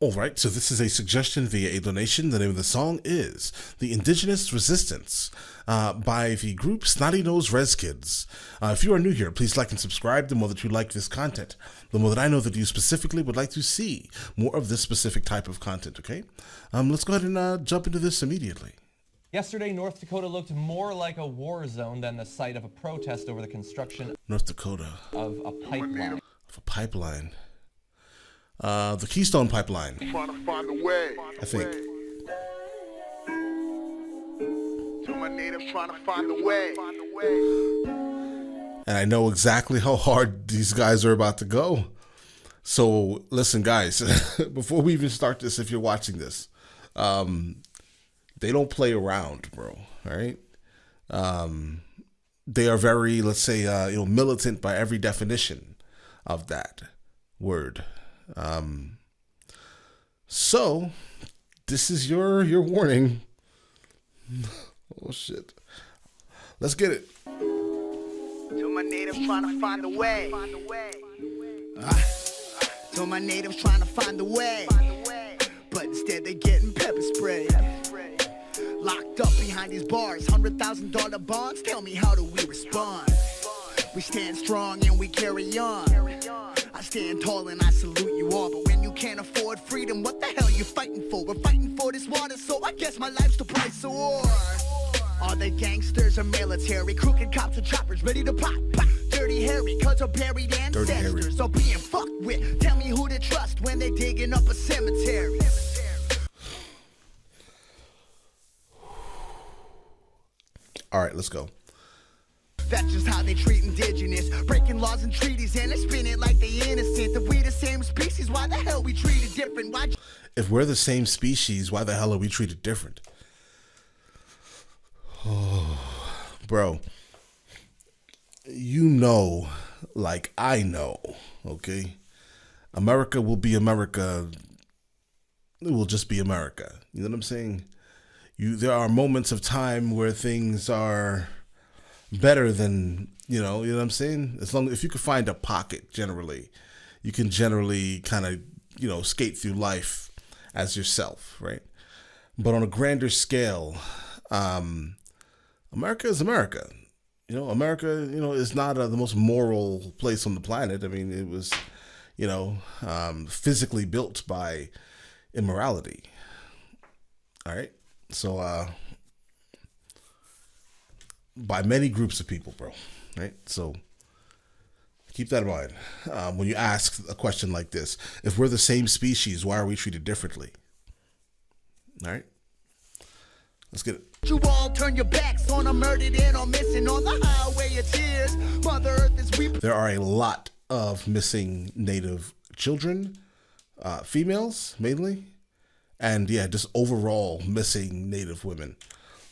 All right, so this is a suggestion via a donation. The name of the song is The Indigenous Resistance by the group Snotty Res Kids. If you are new here, please like and subscribe. The more that you like this content, the more that I know that you specifically would like to see more of this specific type of content, okay? Let's go ahead and jump into this immediately. Yesterday, North Dakota looked more like a war zone than the site of a protest over the construction North Dakota. Of a pipeline. Of a pipeline. The Keystone Pipeline, Trying to find a way. I think. To my natives trying to find a way. And I know exactly how hard these guys are about to go. So listen, guys, before we even start this, if you're watching this, they don't play around, bro. All right. They are very, let's say, militant by every definition of that word. So this is your warning. Oh shit. Let's get it. To my natives trying to find a way. To my natives trying to find a way. But instead they getting pepper spray. Locked up behind these bars, $100,000 bonds. Tell me, how do we respond? We stand strong and we carry on. I stand tall and I salute you all. But when you can't afford freedom, what the hell you fighting for? We're fighting for this water, so I guess my life's the price of war. Are they gangsters or military? Crooked cops or choppers ready to pop, pop. Dirty Harry, cause our buried ancestors are being fucked with. Tell me who to trust when they digging up a cemetery. All right, let's go. That's just how they treat Indigenous, breaking laws and treaties, and they spin it like they innocent. If we the same species, why the hell we treated different? If we're the same species, why the hell are we treated different? Oh, bro, you know, like I know, okay? America will be America. It will just be America. You know what I'm saying? There are moments of time where things are better than, you know what I'm saying? If you can find a pocket, generally, you can generally kind of, skate through life as yourself, right? But on a grander scale, America is America. America, is not the most moral place on the planet. I mean, it was, physically built by immorality. All right. So, by many groups of people, bro, right? So keep that in mind when you ask a question like this. If we're the same species, why are we treated differently? All right, let's get it. You all turn your backs on a murdered and or missing on the highway of tears. Mother Earth is weeping. There are a lot of missing Native children, females mainly, and just overall missing Native women.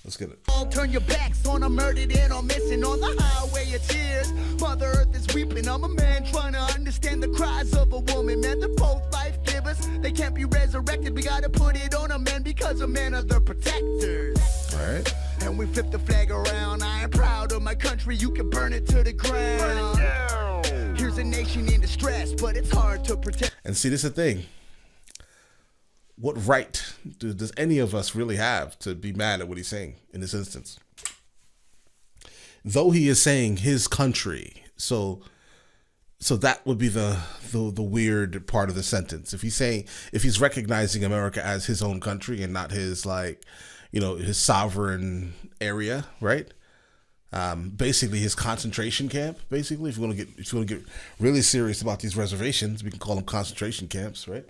Let's get it. All turn your backs on a murdered and or missing on the highway of tears. Mother Earth is weeping. I'm a man trying to understand the cries of a woman. Man, they're both life givers. They can't be resurrected. We gotta put it on a man because a man are the protectors. All right. And we flip the flag around. I am proud of my country. You can burn it to the ground. Here's a nation in distress, but it's hard to protect. And see, this is the thing. What right does any of us really have to be mad at what he's saying in this instance? Though he is saying his country, so that would be the weird part of the sentence. If he's recognizing America as his own country and not his his sovereign area, right? Basically his concentration camp. Basically, if you want to get really serious about these reservations, we can call them concentration camps, right?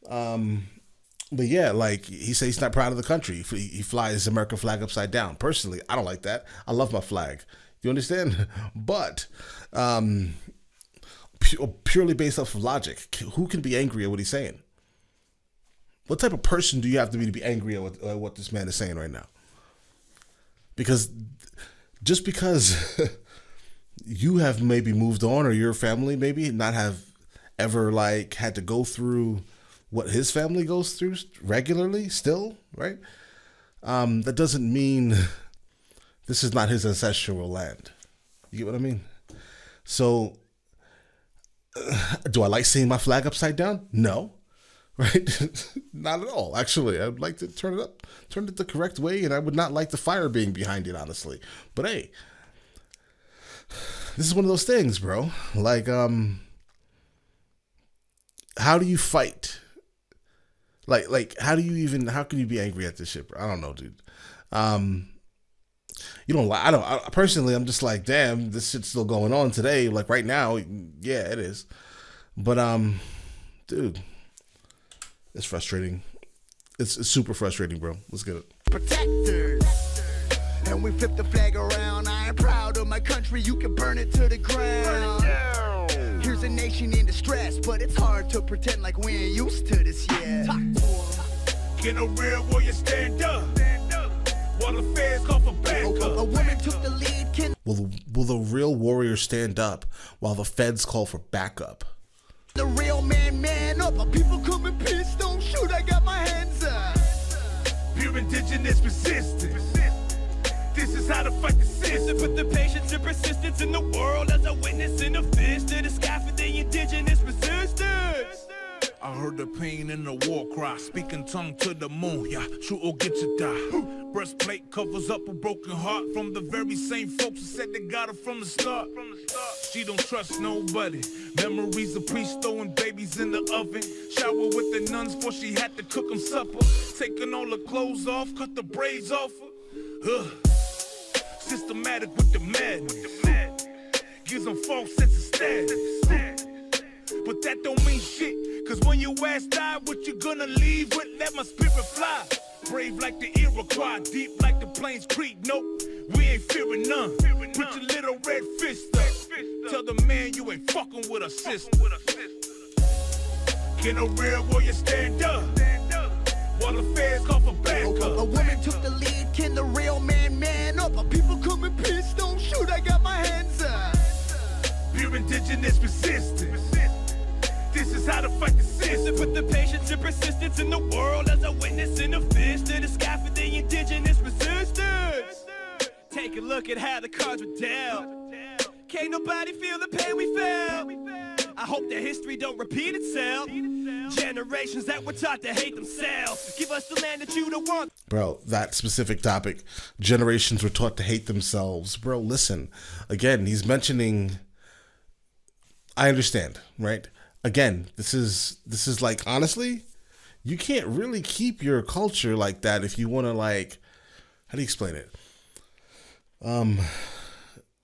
But yeah, like he says he's not proud of the country. He flies American flag upside down. Personally, I don't like that. I love my flag. Do you understand? But purely based off of logic, who can be angry at what he's saying? What type of person do you have to be angry at what this man is saying right now? Because just because you have maybe moved on, or your family maybe not have ever had to go through what his family goes through regularly still, right? That doesn't mean this is not his ancestral land. You get what I mean? So, do I like seeing my flag upside down? No. right? Not at all. Actually, I'd like to turn it the correct way, and I would not like the fire being behind it, honestly. But hey, this is one of those things, bro. Like, how do you fight? Like, how can you be angry at this shit, bro? I don't know, dude. You don't like, I personally, I'm just like, damn, this shit's still going on today. Like right now, yeah, it is. But, dude, it's frustrating. It's super frustrating, bro. Let's get it. Protectors. And we flip the flag around. I am proud of my country. You can burn it to the ground. Here's a nation in distress, but it's hard to pretend like we ain't used to this yet. Talk to 'em. Can a real warrior stand up? While the feds call for backup. A woman took the lead. Will the real warrior stand up while the feds call for backup? The real man up. My people come in peace, don't shoot. I got my hands up. Pure indigenous resistance. This is how to fight the system. Put the patience and persistence in the world as a witness in the fist to the sky for the indigenous resistance. I heard the pain in the war cry, speaking tongue to the moon. Yeah, shoot or get you die. Breastplate covers up a broken heart from the very same folks who said they got her from the start. She don't trust nobody. Memories of priests throwing babies in the oven. Shower with the nuns before she had to cook them supper. Taking all the clothes off, cut the braids off her. Systematic with the madness. Gives them false sense of status. But that don't mean shit, cause when your ass die, what you gonna leave with? Let my spirit fly. Brave like the Iroquois, deep like the Plains Creek. Nope, we ain't fearing none. Put your little red fist up. Tell the man you ain't fucking with a sister. Can a real warrior stand up? While the feds call for backup. A woman took the lead. Can the real man up? My people come in peace, don't shoot. I got my hands up. Pure indigenous resistance. This is how to fight the system. Put the patience and persistence in the world as a witness in the fist to the sky for the indigenous resistance. Take a look at how the cards were dealt. Can't nobody feel the pain we felt. I hope that history don't repeat itself. Generations that were taught to hate themselves. Give us the land that you don't want. Bro, that specific topic, generations were taught to hate themselves. Bro, listen, again, he's mentioning, I understand, right? Again, this is like, honestly, you can't really keep your culture like that if you want to, like, how do you explain it?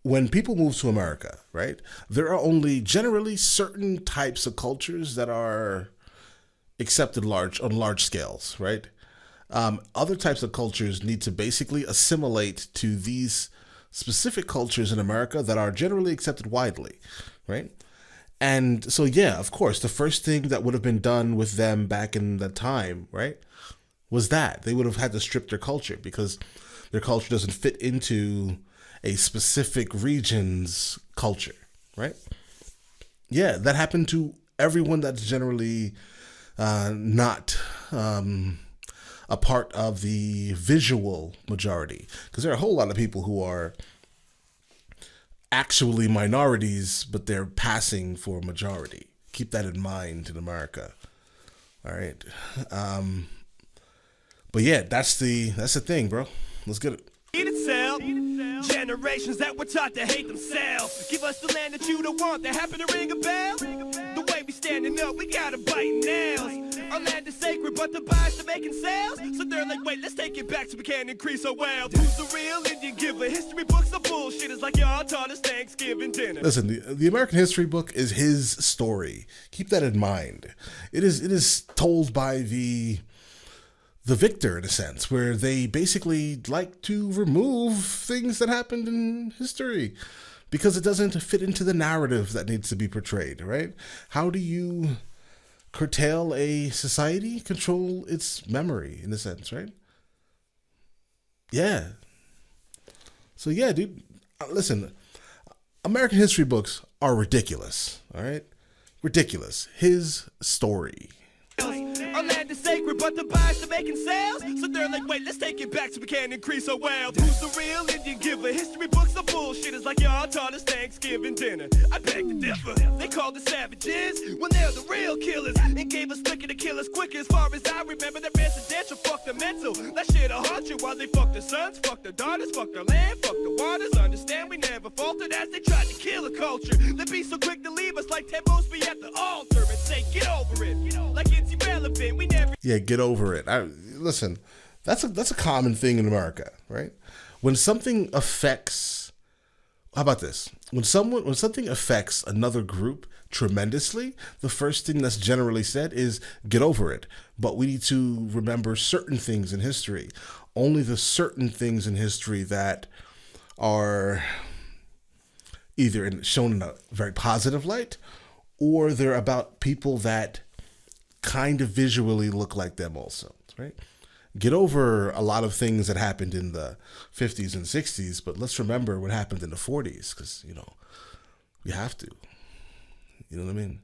When people move to America, right, there are only generally certain types of cultures that are accepted on large scales, right? Other types of cultures need to basically assimilate to these specific cultures in America that are generally accepted widely, right? And so, yeah, of course, the first thing that would have been done with them back in the time, right, was that they would have had to strip their culture because their culture doesn't fit into a specific region's culture, right? Yeah, that happened to everyone that's generally not a part of the visual majority, because there are a whole lot of people who are actually minorities, but they're passing for majority. Keep that in mind in America. All right. But yeah, that's the thing, bro. Let's get it. Itself. Generations that were taught to hate themselves. Give us the land that you don't want. That happen to ring a bell. The way we standing up, we gotta bite nails. Our land is sacred, but the buyers are making sales. So they're like, wait, let's take it back so we can increase our wealth. Who's the real Indian giver? History books are bullshit. It's like y'all taught us Thanksgiving dinner. Listen, the American history book is his story. Keep that in mind. It is told by the victor, in a sense, where they basically like to remove things that happened in history because it doesn't fit into the narrative that needs to be portrayed, right? How do you curtail a society? Control its memory, in a sense, right? Yeah. So yeah, dude, listen, American history books are ridiculous, all right? Ridiculous. His story. Our land is sacred, but the buyers are making sales. So they're like, wait, let's take it back so we can increase our wealth. Who's the real Indian giver? History books are bullshit. It's like y'all taught us Thanksgiving dinner. I beg to differ. They called us savages when they're the real killers and gave us liquor to kill us quick. As far as I remember, that residential fuck the mental. That shit'll haunt you while they fuck their sons, fuck their daughters, fuck their land, fuck the waters. Understand we never faltered as they tried to kill a culture. They be so quick to leave us like Ted Mosby at the altar and say, get over it. Like it's irrelevant. We never. Yeah, get over it. Listen, that's a common thing in America, right? When something affects, how about this? When something affects another group tremendously, the first thing that's generally said is get over it. But we need to remember certain things in history. Only the certain things in history that are either shown in a very positive light, or they're about people that kind of visually look like them also, right? Get over a lot of things that happened in the 50s and 60s, but let's remember what happened in the 40s, because, you know, we have to. You know what I mean?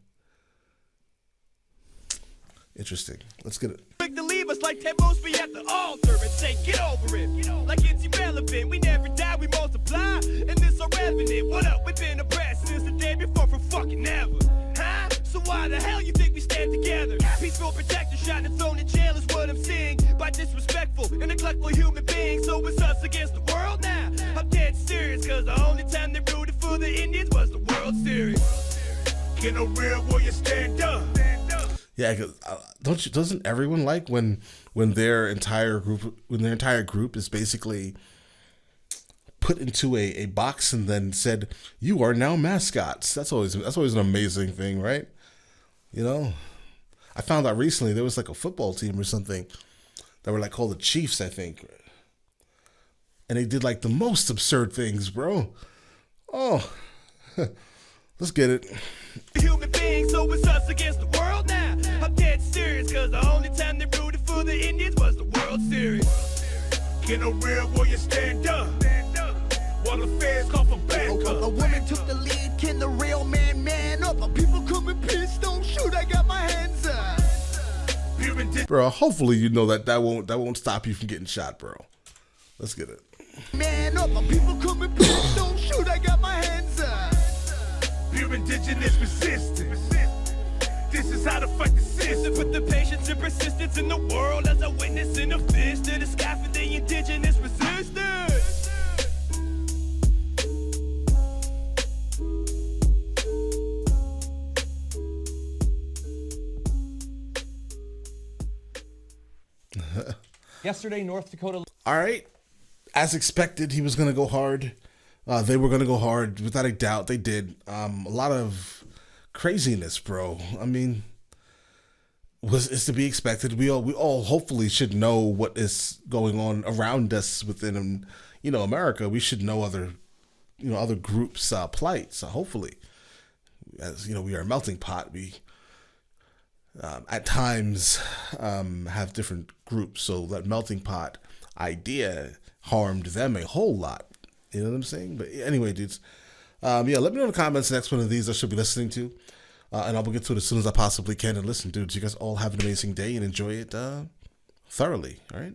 Interesting. Let's get it. Quick to leave us like Ted Mosby at the altar and say, get over it. Like it's irrelevant. We never die, we multiply. And this our revenue. What up? We've been oppressed since the day before for fucking ever. Huh? So why the hell you think we stand together? Peaceful protector shot and thrown in jail is what I'm seeing. By disrespectful and neglectful human beings. So it's us against the world now. I'm dead serious, cause the only time they rooted for the Indians was the World Series. Get a real warrior, stand up. Yeah, cause doesn't everyone like when their entire group is basically put into a box and then said, you are now mascots. That's always an amazing thing, right? You know, I found out recently there was like a football team or something that were like called the Chiefs, I think, and they did like the most absurd things, bro. Oh, let's get it. Human beings, so it's us against the world now. I'm dead serious, cause the only time they rooted for the Indians was the World Series. Get a real warrior, stand up. While the feds call for backup. A woman took the lead, can the real man up? My people come in peace, don't shoot, I got my hands up. Bro, hopefully you know that won't stop you from getting shot, bro. Let's get it. Man up, my people come in peace, don't shoot, I got my hands up. Pure indigenous resistance. This is how to fight the system. Put the patience and persistence in the world as I witness in the fist to the sky for the indigenous resistance. Yesterday, North Dakota. All right. As expected, he was going to go hard. They were going to go hard. Without a doubt, they did. A lot of craziness, bro. I mean, it's to be expected. We all hopefully should know what is going on around us within, America. We should know other groups' plight. So hopefully, as we are a melting pot. We at times have different groups, so that melting pot idea harmed them a whole lot. You know what I'm saying? But anyway, dudes, let me know in the comments the next one of these I should be listening to, and I'll get to it as soon as I possibly can. And listen, dudes, you guys all have an amazing day and enjoy it thoroughly. All right.